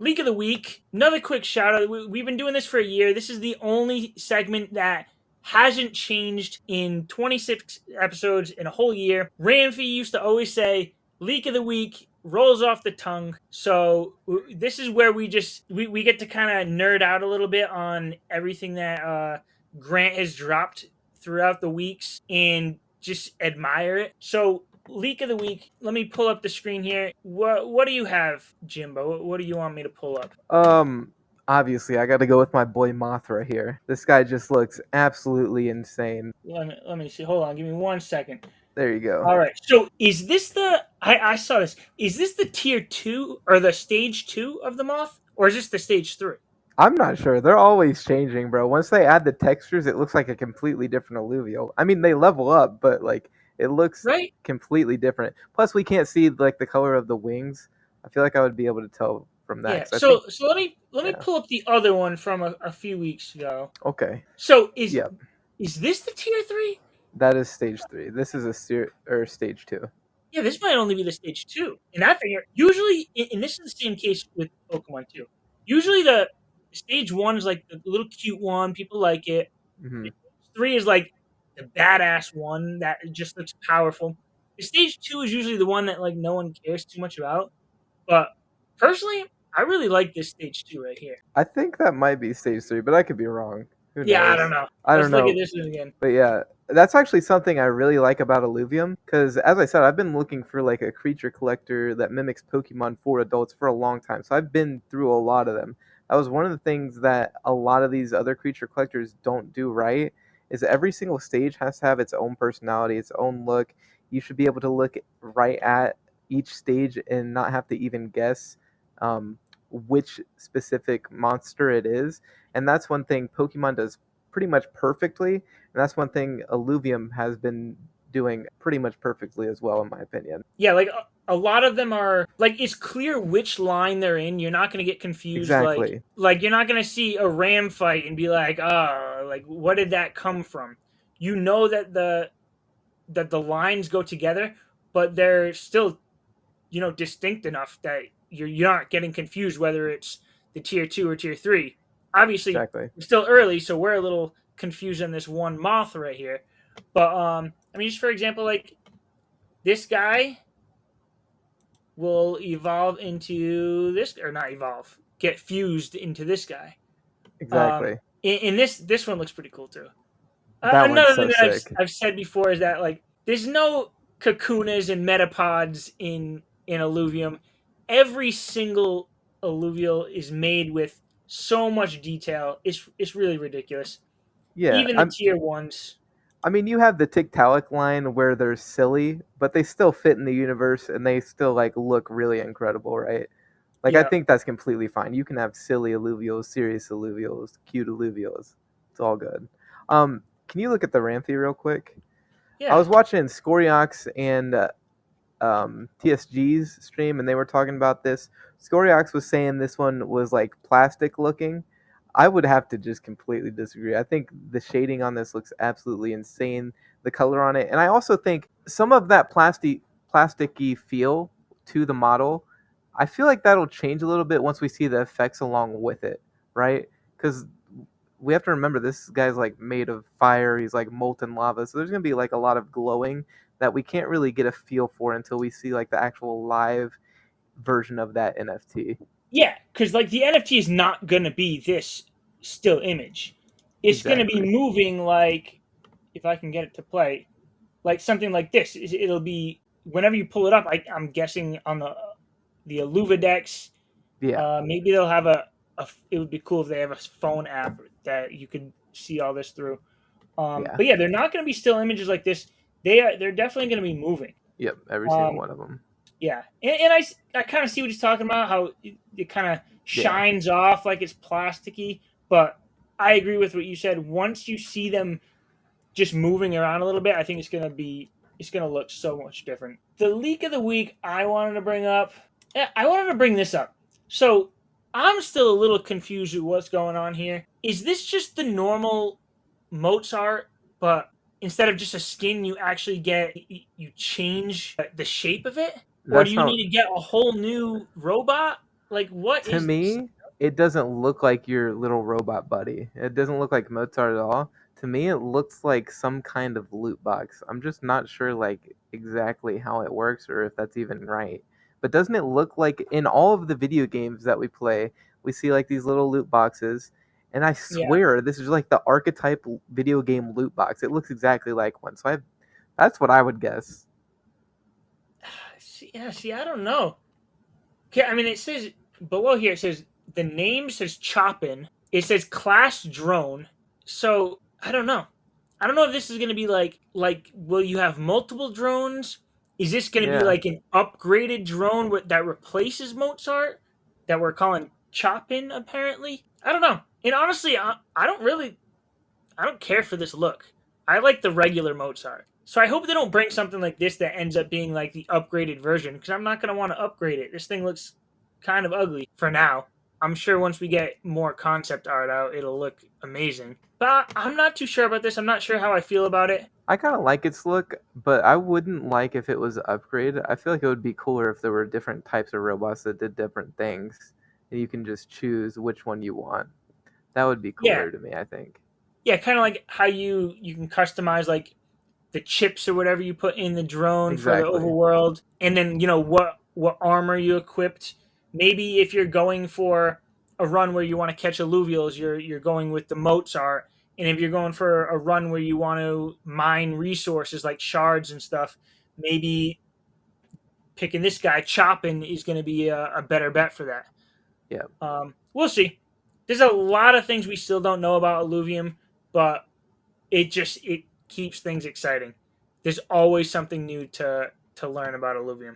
Leak of the week. Another quick shout out. We've been doing this for a year. This is the only segment that hasn't changed in 26 episodes in a whole year. Ramfy used to always say, leak of the week rolls off the tongue. So this is where we get to kind of nerd out a little bit on everything that Grant has dropped throughout the weeks and just admire it. So leak of the week. Let me pull up the screen here. What do you have, Jimbo? What do you want me to pull up? Obviously, I got to go with my boy Mothra here. This guy just looks absolutely insane. Let me see. Hold on. Give me 1 second. There you go. All right. So is this the? I saw this. Is this the tier 2 or the stage 2 of the moth, or is this the stage 3? I'm not sure. They're always changing, bro. Once they add the textures, it looks like a completely different Illuvium. I mean, they level up, but like it looks Right. completely different. Plus, we can't see like the color of the wings. I feel like I would be able to tell from that. Yeah. 'Cause I think, So let me pull up the other one from a few weeks ago. okay. So Yep. is this the tier 3? That is stage 3. This is a stage 2. Yeah, this might only be the stage 2. And I figure usually, and this is the same case with Pokemon too. Usually the stage 1 is like the little cute one, people like it. Mm-hmm. Stage 3 is like the badass one that just looks powerful. The stage 2 is usually the one that like no one cares too much about. But personally, I really like this stage 2 right here. I think that might be stage 3, but I could be wrong. Who Yeah, I knows? don't know. I Let's don't look know. at this one again. But yeah, that's actually something I really like about Illuvium, because as I said, I've been looking for like a creature collector that mimics Pokemon for adults for a long time. So I've been through a lot of them. That was one of the things that a lot of these other creature collectors don't do right, is every single stage has to have its own personality, its own look. You should be able to look right at each stage and not have to even guess which specific monster it is. And that's one thing Pokemon does pretty much perfectly, and that's one thing Illuvium has been doing pretty much perfectly as well, in my opinion. Yeah, like a lot of them are like it's clear which line they're in. You're not going to get confused. Exactly. Like you're not going to see a ram fight and be like, like what did that come from? You know that the lines go together, but they're still distinct enough that you're not getting confused whether it's the tier 2 or tier 3. Obviously, Exactly. it's still early, so we're a little confused on this one moth right here. But I mean, just for example, like this guy will evolve into this, or not evolve, get fused into this guy. Exactly. And this one looks pretty cool too. That one's Another so thing that sick. I've said before is that like there's no Kakunas and Metapods in Illuvium. Every single Illuvial is made with so much detail. It's really ridiculous. Yeah, Even the tier 1s. I mean, you have the Tiktaalik line where they're silly, but they still fit in the universe and they still like look really incredible, right? Like I Yeah. think that's completely fine. You can have silly alluvials, serious alluvials, cute alluvials. It's all good. Can you look at the Ramthy real quick? I Yeah. was watching Scoriox and TSG's stream, and they were talking about this. Scoriox was saying this one was like plastic looking. I would have to just completely disagree. I think the shading on this looks absolutely insane. The color on it, and I also think some of that plasticky feel to the model, I feel like that'll change a little bit once we see the effects along with it, right? Because we have to remember this guy's like made of fire. He's like molten lava, so there's gonna be like a lot of glowing that we can't really get a feel for until we see like the actual live version of that NFT. Yeah, because like the NFT is not gonna be this still image. It's gonna be Exactly. moving like, if I can get it to play, like something like this. It'll be whenever you pull it up. I'm guessing on the Illuvidex. Yeah. Maybe they'll have a. It would be cool if they have a phone app that you could see all this through. Yeah. But yeah, they're not going to be still images like this. They're definitely going to be moving. Yep. Every single one of them. Yeah, and I kind of see what he's talking about. How it kind of Yeah. shines off like it's plasticky, but I agree with what you said. Once you see them just moving around a little bit, I think it's gonna look so much different. The leak of the week I wanted to bring up. I wanted to bring this up. So I'm still a little confused with what's going on here. Is this just the normal Mozart, but instead of just a skin, you actually get you change the shape of it, or do That's you not need to get a whole new robot? Like, what To is this? me, it doesn't look like your little robot buddy. It doesn't look like Mozart at all. To me, it looks like some kind of loot box. I'm just not sure like exactly how it works or if that's even right. But doesn't it look like in all of the video games that we play, we see like these little loot boxes, and I Yeah. swear this is like the archetype video game loot box. It looks exactly like one. So that's what I would guess. See, I don't know. Okay, I mean, it says below here. It says the name says Chopin. It says class drone. So I don't know. I don't know if this is gonna be like will you have multiple drones? Is this gonna be Yeah. like an upgraded drone that replaces Mozart that we're calling Chopin? Apparently, I don't know. And honestly, I don't care for this look. I like the regular Mozart. So I hope they don't bring something like this that ends up being like the upgraded version because I'm not going to want to upgrade it. This thing looks kind of ugly for now. I'm sure once we get more concept art out, it'll look amazing. But I'm not too sure about this. I'm not sure how I feel about it. I kind of like its look, but I wouldn't like if it was upgraded. I feel like it would be cooler if there were different types of robots that did different things, and you can just choose which one you want. That would be Yeah, cooler to me, I think. yeah, kind of like how you can customize like the chips or whatever you put in the drone for the Exactly. overworld, and then what armor you equipped. Maybe if you're going for a run where you want to catch alluvials, you're going with the Mozart, and if you're going for a run where you want to mine resources like shards and stuff, maybe picking this guy Choppin is going to be a better bet for that. Yeah. We'll see. There's a lot of things we still don't know about Illuvium, but it keeps things exciting. There's always something new to learn about Illuvium.